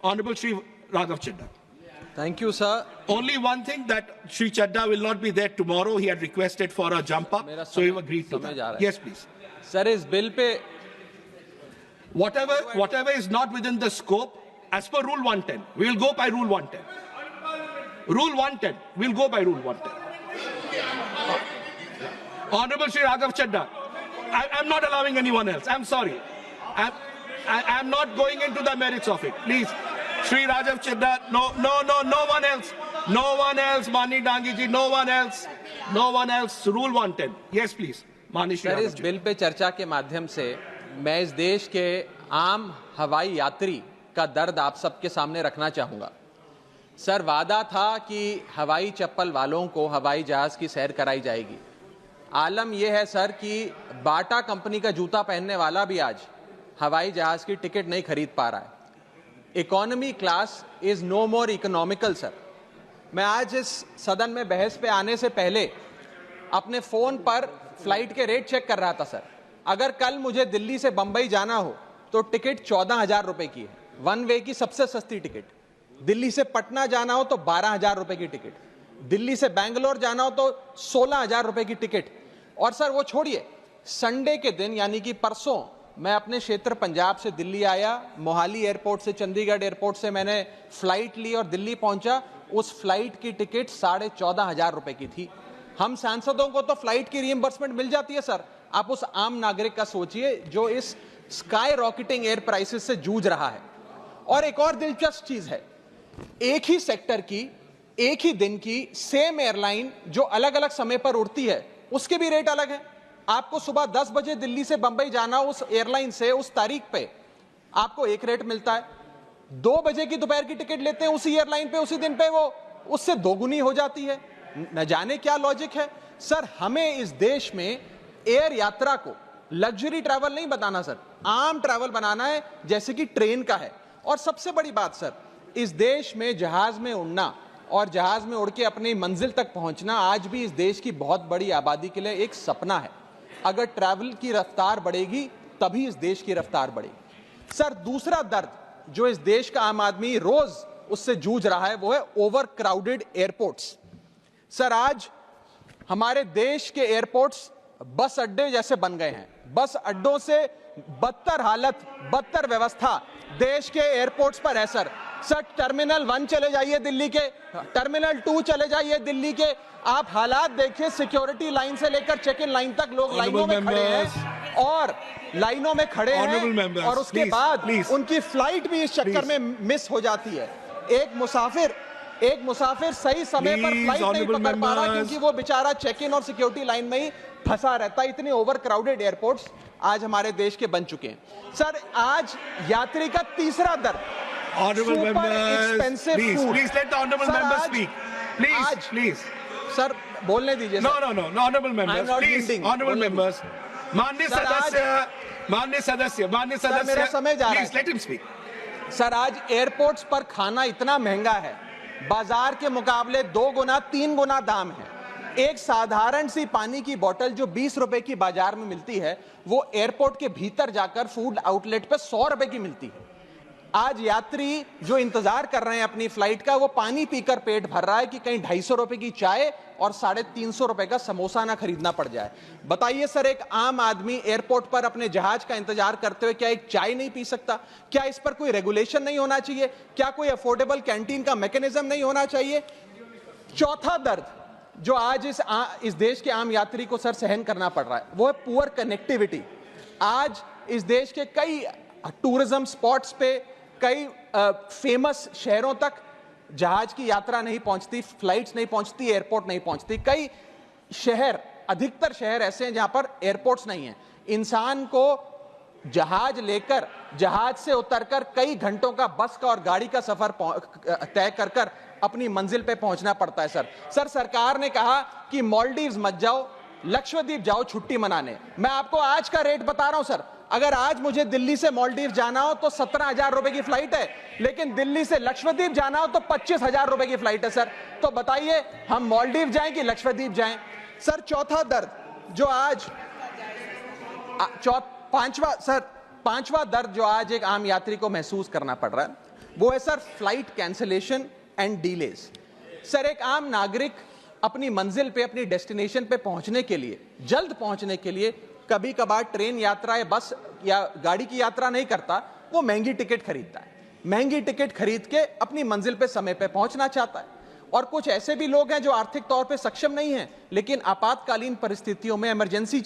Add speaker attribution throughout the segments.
Speaker 1: Honorable Shri Raghav Chadha.
Speaker 2: Thank you, sir.
Speaker 1: Only one thing, that Shri Chadha will not be there tomorrow. He had requested for a jump up, so he agreed to that. Yes, please.
Speaker 2: Sir, इस bill pay
Speaker 1: whatever is not within the scope, as per Rule 110, we will go by Rule 110. Rule 110, we'll go by Rule 110. Honorable Shri Raghav Chadha, I'm not allowing anyone else. I'm sorry. I'm not going into the merits of it. Please, Shri Raghav Chadha, no one else. No one else, Mani Dangi ji, no one else. No one else. Rule 110. Yes, please. Mani Shri
Speaker 2: sir,
Speaker 1: Raghav
Speaker 2: इस
Speaker 1: Chadha.
Speaker 2: Bill pay चर्चा के माध्यम से मैं इस देश के आम हवाई यात्री का दर्द आप सबके सामने रखना चाहूंगा। सर, वादा था कि हवाई चप्पल वालों को हवाई जहाज की सैर कराई जाएगी। आलम यह है सर कि बाटा कंपनी का जूता पहनने वाला भी आज हवाई जहाज की टिकट नहीं खरीद पा रहा है। Economy class is no more economical. Sir, मैं आज इस सदन में बहस पे आने से पहले अपने फोन पर फ्लाइट के रेट चेक कर रहा था। सर, अगर कल मुझे दिल्ली से बंबई जाना हो तो टिकट 14,000 रुपए की है, वन वे की सबसे सस्ती टिकट। दिल्ली से पटना जाना हो तो 12,000 रुपए की टिकट, दिल्ली से बैंगलोर जाना हो तो 16,000 रुपए की टिकट। और सर वो छोड़िए, संडे के दिन यानी कि परसों मैं अपने क्षेत्र पंजाब से दिल्ली आया, मोहाली एयरपोर्ट से चंडीगढ़ एयरपोर्ट से मैंने फ्लाइट ली और दिल्ली पहुंचा। उस फ्लाइट की टिकट 14,500 रुपए की थी। हम सांसदों को तो फ्लाइट की रीइंबर्समेंट मिल जाती है सर, आप उस आम नागरिक का सोचिए जो इस स्काई रॉकेटिंग एयर प्राइसेस से जूझ रहा है। और एक और दिलचस्प चीज है, एक ही सेक्टर की एक ही दिन की सेम एयरलाइन जो अलग अलग समय पर उड़ती है उसके भी रेट अलग है। आपको सुबह 10 बजे दिल्ली से बंबई जाना, उस एयरलाइन से उस तारीख पे आपको एक रेट मिलता है। 2 बजे की दोपहर की टिकट लेते हैं उसी एयरलाइन पे, उसी दिन पे वो उससे दोगुनी हो जाती है। न जाने क्या लॉजिक है। सर, हमें इस देश में एयर यात्रा को लग्जरी ट्रैवल नहीं बताना सर, आम ट्रैवल बनाना है जैसे कि ट्रेन का है। और सबसे बड़ी बात सर, इस देश में जहाज में उड़ना और जहाज में उड़ के अपनी मंजिल तक पहुंचना आज भी इस देश की बहुत बड़ी आबादी के लिए एक सपना है। अगर ट्रैवल की रफ्तार बढ़ेगी तभी इस देश की रफ्तार बढ़ेगी। सर, दूसरा दर्द जो इस देश का आम आदमी रोज उससे जूझ रहा है वो है ओवर क्राउडेड एयरपोर्ट्स। सर, आज हमारे देश के एयरपोर्ट्स बस अड्डे जैसे बन गए हैं। बस अड्डों से बदतर हालत, बदतर व्यवस्था देश के एयरपोर्ट्स पर है सर। सर, टर्मिनल 1 चले जाइए दिल्ली के, टर्मिनल 2 चले जाइए दिल्ली के, आप हालात देखिए। सिक्योरिटी लाइन से लेकर चेक इन लाइन तक लोग लाइनों में खड़े हैं और लाइनों में खड़े हैं और उसके बाद उनकी फ्लाइट भी इस चक्कर में मिस हो जाती है। एक मुसाफिर सही समय पर फ्लाइट नहीं पकड़ पा रहा क्योंकि वो बेचारा चेक इन और सिक्योरिटी लाइन में ही फंसा रहता है। इतने ओवर क्राउडेड एयरपोर्ट्स आज हमारे देश के बन चुके हैं। सर, आज यात्री का तीसरा दर्द,
Speaker 1: Honorable members, please let the honorable members speak. Please.
Speaker 2: Sir, बोलने दीजिए।
Speaker 1: No, honorable members, please, honorable members. माननीय सदस्य,
Speaker 2: मेरा समय जा रहा है।
Speaker 1: Please let him speak.
Speaker 2: Sir, आज एयरपोर्ट्स पर खाना इतना महंगा है, बाजार के मुकाबले 2 गुना 3 गुना दाम है। एक साधारण सी पानी की बोतल जो 20 रुपए की बाजार में मिलती है वो एयरपोर्ट के भीतर जाकर फूड आउटलेट पे 100 रुपए की मिलती है। आज यात्री जो इंतजार कर रहे हैं अपनी फ्लाइट का, वो पानी पीकर पेट भर रहा है कि कहीं 250 रुपए की चाय और 350 रुपए का समोसा ना खरीदना पड़ जाए। बताइए सर, एक आम आदमी एयरपोर्ट पर अपने जहाज का इंतजार करते हुए क्या एक चाय नहीं पी सकता? क्या इस पर कोई रेगुलेशन नहीं होना चाहिए? क्या कोई अफोर्डेबल कैंटीन का मैकेनिज्म नहीं होना चाहिए? चौथा दर्द जो आज इस देश के आम यात्री को सर सहन करना पड़ रहा है वो है पुअर कनेक्टिविटी। आज इस देश के कई टूरिज्म स्पॉट्स पे, कई फेमस शहरों तक जहाज की यात्रा नहीं पहुंचती, फ्लाइट्स नहीं पहुंचती, एयरपोर्ट नहीं पहुंचती। कई शहर, अधिकतर शहर ऐसे हैं जहां पर एयरपोर्ट्स नहीं है। इंसान को जहाज लेकर, जहाज से उतरकर कई घंटों का बस का और गाड़ी का सफर तय कर अपनी मंजिल पे पहुंचना पड़ता है। सर, सरकार ने कहा कि मालदीव्स मत जाओ, लक्षद्वीप जाओ छुट्टी मनाने। मैं आपको आज का रेट बता रहा हूं सर, अगर आज मुझे दिल्ली से मालदीव जाना हो तो 17,000 रुपए की फ्लाइट है, लेकिन दिल्ली से लक्षद्वीप जाना हो तो 25,000 रुपए की फ्लाइट है। सर, तो बताइए हम मालदीव जाएं कि लक्षद्वीप जाएं? सर, चौथा दर्द जो आज पांचवा दर्द जो आज एक आम यात्री को महसूस करना पड़ रहा है वो है sir flight cancellation and delays. Sir एक आम नागरिक अपनी मंजिल पे, अपनी डेस्टिनेशन पे पहुंचने के लिए, जल्द पहुंचने के लिए कभी कभार ट्रेन यात्रा या बस या गाड़ी की यात्रा नहीं करता, वो महंगी टिकट खरीदता है। महंगी टिकट खरीद के अपनी मंजिल पे समय पे पहुंचना चाहता है। और कुछ ऐसे भी लोग हैं जो आर्थिक तौर पे सक्षम नहीं हैं, लेकिन आपातकालीन परिस्थितियों में, इमरजेंसी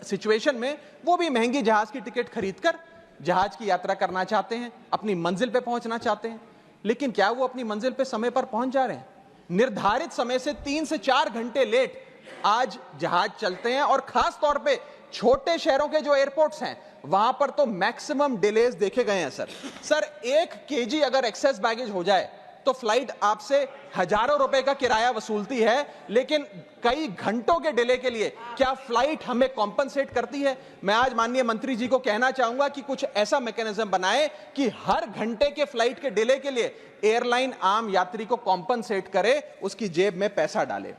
Speaker 2: सिचुएशन में वो भी महंगी जहाज की टिकट खरीदकर जहाज की यात्रा करना चाहते हैं, अपनी मंजिल पे पहुंचना चाहते हैं। लेकिन क्या वो अपनी मंजिल पे समय पर पहुंच जा रहे हैं? निर्धारित समय से 3 से 4 घंटे लेट आज जहाज चलते हैं। और खास तौर पे छोटे शहरों के जो एयरपोर्ट्स हैं वहां पर तो मैक्सिमम डिलेज देखे गए हैं। सर 1 केजी अगर एक्सेस बैगेज हो जाए तो फ्लाइट आपसे हजारों रुपए का किराया वसूलती है, लेकिन कई घंटों के डिले के लिए क्या फ्लाइट हमें कॉम्पनसेट करती है? मैं आज माननीय मंत्री जी को कहना चाहूंगा कि कुछ ऐसा मैकेनिज्म बनाए कि हर घंटे के फ्लाइट के डिले के लिए एयरलाइन आम यात्री को कॉम्पनसेट करे, उसकी जेब में पैसा डाले।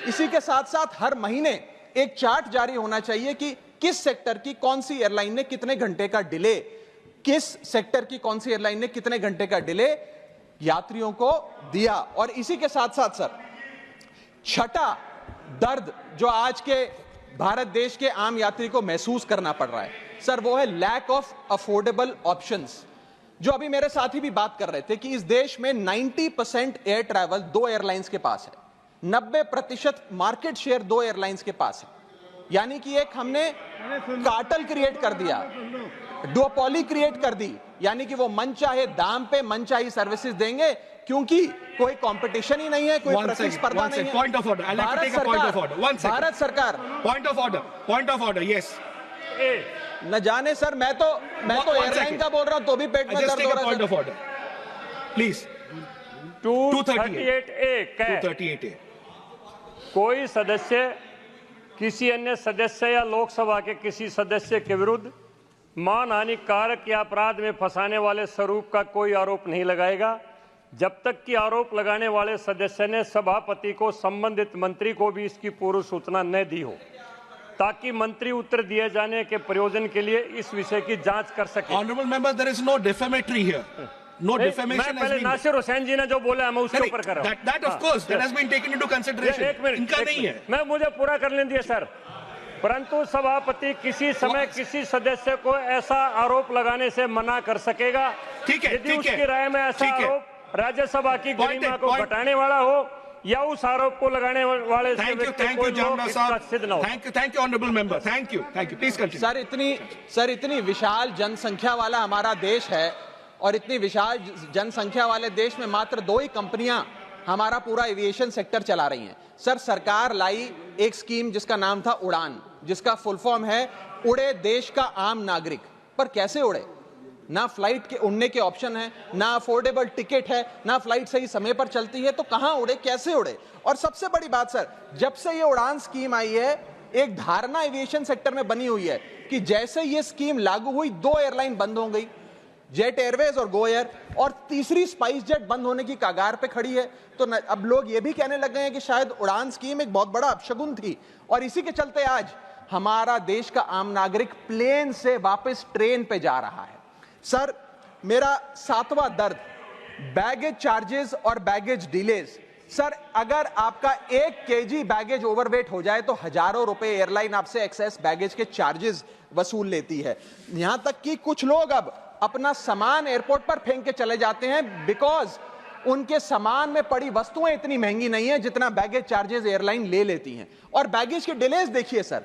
Speaker 2: इसी के साथ साथ हर महीने एक चार्ट जारी होना चाहिए कि किस सेक्टर की कौन सी एयरलाइन ने कितने घंटे का डिले, किस सेक्टर की कौन सी एयरलाइन ने कितने घंटे का डिले यात्रियों को दिया। और इसी के साथ साथ सर छठा दर्द जो आज के भारत देश के आम यात्री को महसूस करना पड़ रहा है सर, वो है लैक ऑफ अफोर्डेबल ऑप्शंस। जो अभी मेरे साथी भी बात कर रहे थे कि इस देश में 90% एयर ट्रैवल 2 एयरलाइंस के पास है, 90% मार्केट शेयर 2 एयरलाइंस के पास है। यानी कि एक हमने कार्टेल क्रिएट कर दिया, डुओपोली क्रिएट कर दी, यानी कि वो मन चाहे दाम पे मन चाहे सर्विसेज देंगे, क्योंकि कोई कंपटीशन ही नहीं है, कोई प्रतिस्पर्धा नहीं है।
Speaker 1: Point of order. I'll have to take a point of order. One second.
Speaker 2: Bharat सरकार
Speaker 1: Point of order. Yes.
Speaker 2: न जाने सर, मैं तो एयरलाइन का बोल रहा हूं तो भी पेट में
Speaker 1: Just
Speaker 2: दर्द
Speaker 1: take
Speaker 2: हो
Speaker 1: a
Speaker 2: रहा
Speaker 1: point
Speaker 2: है।
Speaker 1: of order. Please.
Speaker 3: 238A
Speaker 1: 238A.
Speaker 3: कोई सदस्य किसी अन्य सदस्य या लोकसभा के किसी सदस्य के विरुद्ध मानहानि कारक या अपराध में फंसाने वाले स्वरूप का कोई आरोप नहीं लगाएगा जब तक कि आरोप लगाने वाले सदस्य ने सभापति को संबंधित मंत्री को भी इसकी पूर्व सूचना न दी हो, ताकि मंत्री उत्तर दिए जाने के प्रयोजन के लिए इस विषय की जांच कर सके।
Speaker 1: Honorable member, there is no defamatory here. No defamation
Speaker 3: मैं
Speaker 1: has
Speaker 3: पहले
Speaker 1: been.
Speaker 3: नासिर हुसैन जी ने जो बोला है मैं उसके ऊपर कर रहा हूँ।
Speaker 1: That of course that has been taken into consideration.
Speaker 3: एक मिनट,
Speaker 1: इनका नहीं है।
Speaker 3: मैं मुझे पूरा कर लेने दिया सर। परंतु सभापति किसी समय किसी सदस्य को ऐसा आरोप लगाने से मना कर सकेगा
Speaker 1: ठीक है,
Speaker 3: यदि
Speaker 1: ठीक है,
Speaker 3: उसकी राय में ऐसा
Speaker 1: ठीक है।
Speaker 3: आरोप राज्यसभा की गरिमा को
Speaker 1: point.
Speaker 3: घटाने वाला हो या उस आरोप को लगाने वाले से
Speaker 1: Thank you,
Speaker 3: व्यक्ति
Speaker 1: thank
Speaker 3: कोई
Speaker 1: you,
Speaker 3: लोग
Speaker 1: Jamna
Speaker 3: इसका
Speaker 1: साहब.
Speaker 3: सिद्ध न हो।
Speaker 1: Thank you, honorable member. Thank you. Please continue.
Speaker 2: Sir इतनी विशाल जनसंख्या वाला हमारा देश है और इतनी विशाल जनसंख्या वाले देश में मात्र 2 ही कंपनियां हमारा पूरा एविएशन सेक्टर चला रही हैं। सर सरकार लाई एक स्कीम जिसका नाम था उड़ान, जिसका फुल फॉर्म है उड़े देश का आम नागरिक। पर कैसे उड़े? ना फ्लाइट के उड़ने के ऑप्शन है, ना अफोर्डेबल टिकट है, ना फ्लाइट सही समय पर चलती है, तो कहां उड़े, कैसे उड़े? और सबसे बड़ी बात सर, जब से ये उड़ान स्कीम आई है एक धारणा एविएशन सेक्टर में बनी हुई है कि जैसे ये स्कीम लागू हुई 2 एयरलाइन बंद हो गई, जेट एयरवेज और गो एयर, और तीसरी स्पाइस जेट बंद होने की कगार पे खड़ी है। तो अब लोग ये भी कहने लग गए हैं कि शायद उड़ान स्कीम एक बहुत बड़ा अपशगुन थी। और इसी के चलते आज हमारा देश का आम नागरिक प्लेन से वापस ट्रेन पे जा रहा है। सर मेरा 7वां दर्द बैगेज चार्जेस और बैगेज डिलेज। सर अगर आपका 1 केजी बैगेज ओवरवेट हो जाए तो हजारों रुपए एयरलाइन आपसे एक्सेस बैगेज के चार्जेस वसूल लेती है। यहां तक कि कुछ लोग अब अपना सामान एयरपोर्ट पर फेंक के चले जाते हैं बिकॉज उनके सामान में पड़ी वस्तुएं इतनी महंगी नहीं है जितना बैगेज चार्जेस एयरलाइन ले लेती हैं। और बैगेज के डिलेज देखिए सर,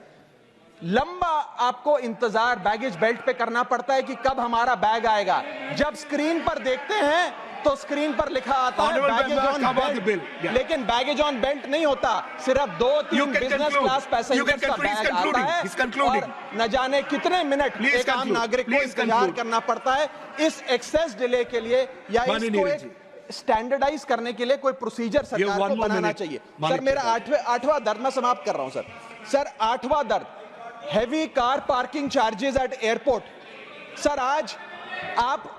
Speaker 2: लंबा आपको इंतजार बैगेज बेल्ट पे करना पड़ता है कि कब हमारा बैग आएगा। जब स्क्रीन पर देखते हैं तो स्क्रीन पर लिखा आता है बैगेज ऑन बेल्ट, लेकिन बैगेज ऑन बेल्ट नहीं होता, सिर्फ 2-3 बिजनेस क्लास पैसेंजर्स का बैग आता है और न जाने कितने मिनट एक आम नागरिक को इंतजार करना पड़ता है इस एक्सेस डिले के लिए। या इसको एक स्टैंडर्डाइज करने के लिए कोई प्रोसीजर सरकार को बनाना चाहिए। सर मेरा 8वां दर्द मैं समाप्त कर रहा हूं सर 8वां दर्द heavy car parking charges eight airport. Sir आज आप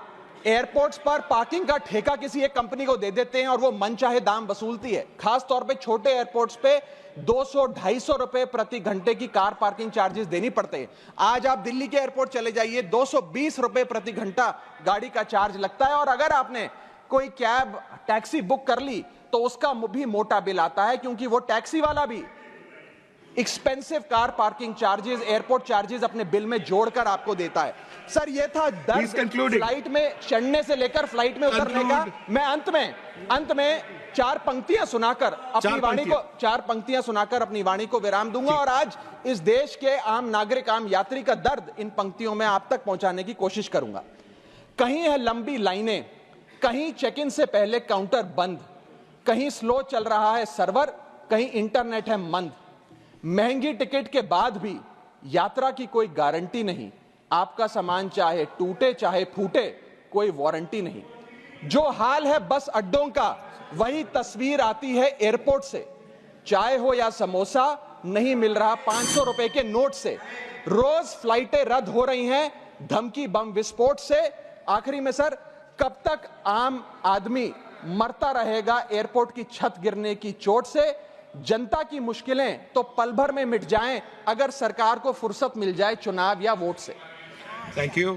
Speaker 4: एयरपोर्ट्स पर पार्किंग का ठेका किसी एक कंपनी को दे देते हैं और वो मनचाहे दाम वसूलती है। खास तौर पे छोटे एयरपोर्ट्स पे 200-250 रुपए प्रति घंटे की कार पार्किंग चार्जेस देनी पड़ते हैं। आज आप दिल्ली के एयरपोर्ट चले जाइए, 220 रुपए प्रति घंटा गाड़ी का चार्ज लगता है, और अगर आपने कोई कैब टैक्सी बुक कर ली तो उसका भी मोटा बिल आता है, क्योंकि वो टैक्सी वाला भी expensive car parking charges, airport charges अपने बिल में जोड़कर आपको देता है। सर, ये था दर्द फ्लाइट में चढ़ने से लेकर फ्लाइट में उतरने का। मैं अंत में चार पंक्तियां सुनाकर अपनी वाणी को विराम दूंगा, और आज इस देश के आम नागरिक, आम यात्री का दर्द इन पंक्तियों में आप तक पहुंचाने की कोशिश करूंगा। कहीं है लंबी लाइनें, कहीं चेक इन से पहले काउंटर बंद, कहीं स्लो चल रहा है सर्वर, कहीं इंटरनेट है मंद। महंगी टिकट के बाद भी यात्रा की कोई गारंटी नहीं, आपका सामान चाहे टूटे चाहे फूटे कोई वारंटी नहीं। जो हाल है बस अड्डों का, वही तस्वीर आती है एयरपोर्ट से। चाय हो या समोसा नहीं मिल रहा 500 रुपए के नोट से। रोज फ्लाइटें रद्द हो रही हैं धमकी बम विस्फोट से। आखिरी में सर, कब तक आम आदमी मरता रहेगा एयरपोर्ट की छत गिरने की चोट से? जनता की मुश्किलें तो पल भर में मिट जाएं अगर सरकार को फुर्सत मिल जाए चुनाव या वोट से।
Speaker 1: Thank you.